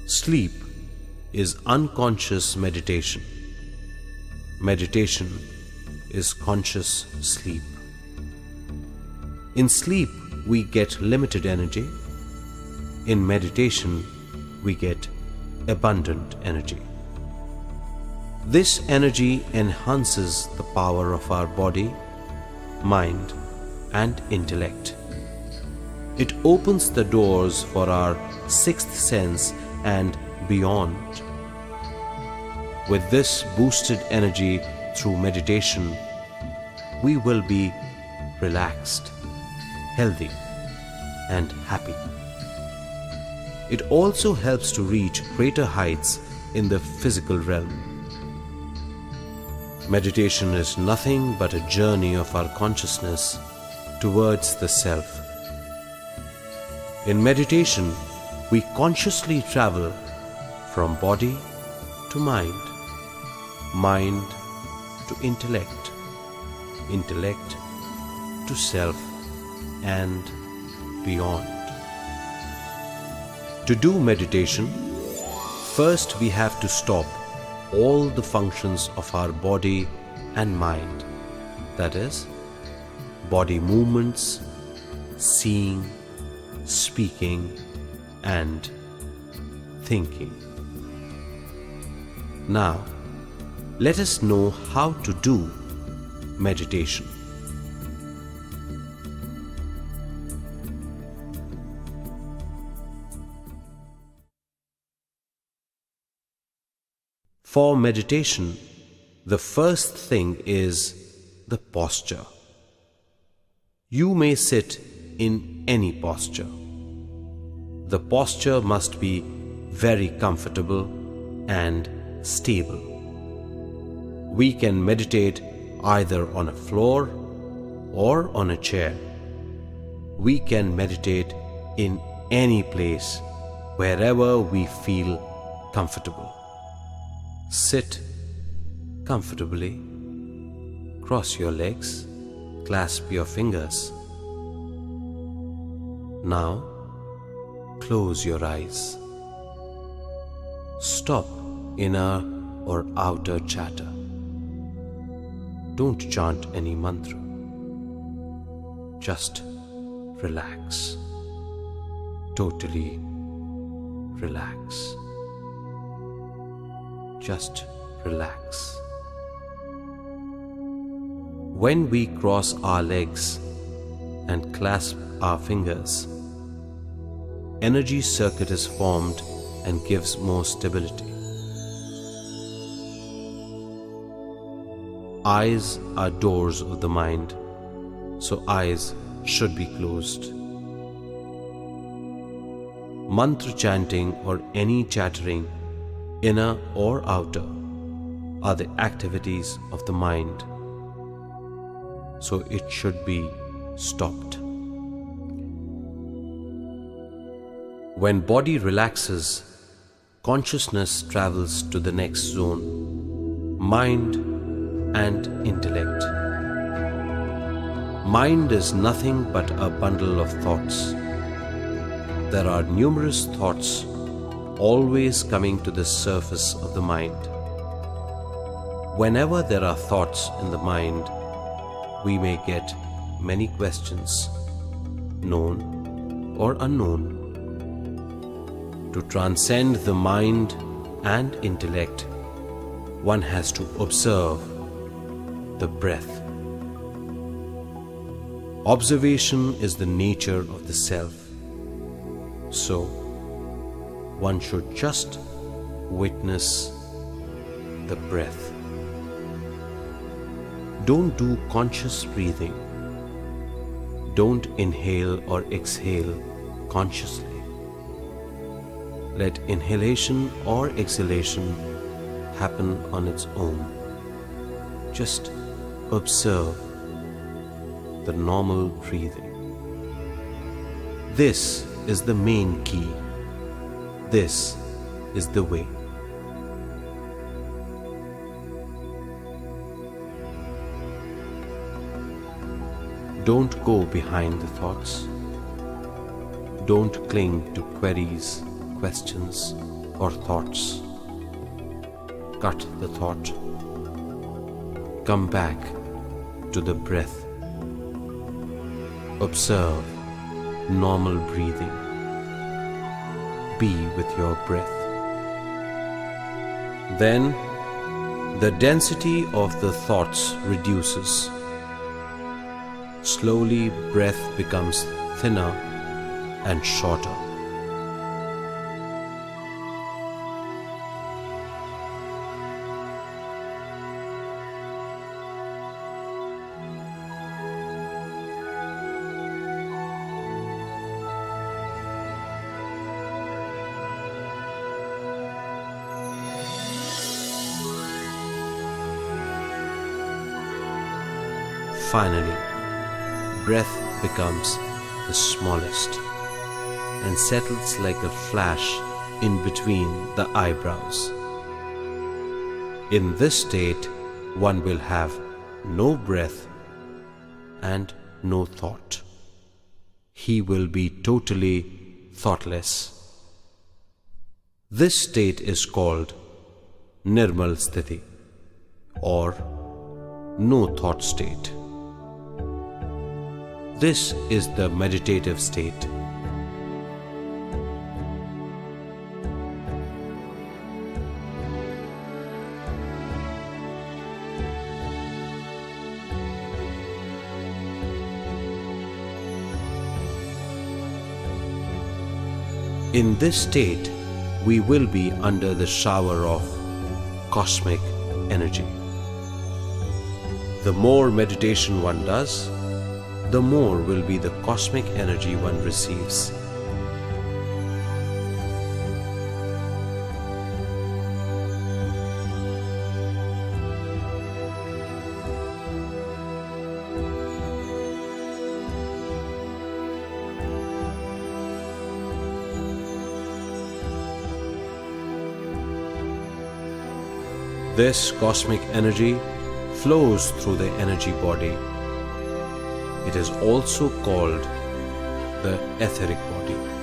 Sleep is unconscious meditation. Meditation is conscious sleep. In sleep, we get limited energy. In meditation, we get abundant energy. This energy enhances the power of our body, mind, and intellect. It opens the doors for our sixth sense and beyond. With this boosted energy through meditation, we will be relaxed, healthy, and happy. It also helps to reach greater heights in the physical realm. Meditation is nothing but a journey of our consciousness towards the self. In meditation, we consciously travel from body to mind, mind to intellect, intellect to self, and beyond. To do meditation, first we have to stop all the functions of our body and mind, that is, body movements, seeing, speaking, and thinking. Now, let us know how to do meditation. For meditation, the first thing is the posture. You may sit in any posture. The posture must be very comfortable and stable. We can meditate either on a floor or on a chair. We can meditate in any place, wherever we feel comfortable. Sit comfortably, cross your legs, clasp your fingers. Now, close your eyes. Stop inner or outer chatter. Don't chant any mantra. Just relax. Totally relax. Just relax. When we cross our legs and clasp our fingers, energy circuit is formed and gives more stability. Eyes are doors of the mind, so eyes should be closed. Mantra chanting or any chattering, inner or outer, are the activities of the mind, so it should be stopped. When body relaxes, consciousness travels to the next zone, mind and intellect. Mind is nothing but a bundle of thoughts. There are numerous thoughts always coming to the surface of the mind. Whenever there are thoughts in the mind, we may get many questions, known or unknown. To transcend the mind and intellect, one has to observe the breath. Observation is the nature of the self. So, one should just witness the breath. Don't do conscious breathing. Don't inhale or exhale consciously. Let inhalation or exhalation happen on its own. Just observe the normal breathing. This is the main key. This is the way. Don't go behind the thoughts. Don't cling to queries, questions, or thoughts. Cut the thought. Come back to the breath. Observe normal breathing. Be with your breath. Then the density of the thoughts reduces. Slowly, breath becomes thinner and shorter. Finally, breath becomes the smallest and settles like a flash in between the eyebrows. In this state, one will have no breath and no thought. He will be totally thoughtless. This state is called Nirmal Sthiti or no thought state. This is the meditative state. In this state, we will be under the shower of cosmic energy. The more meditation one does, the more will be the cosmic energy one receives. This cosmic energy flows through the energy body. It is also called the etheric body.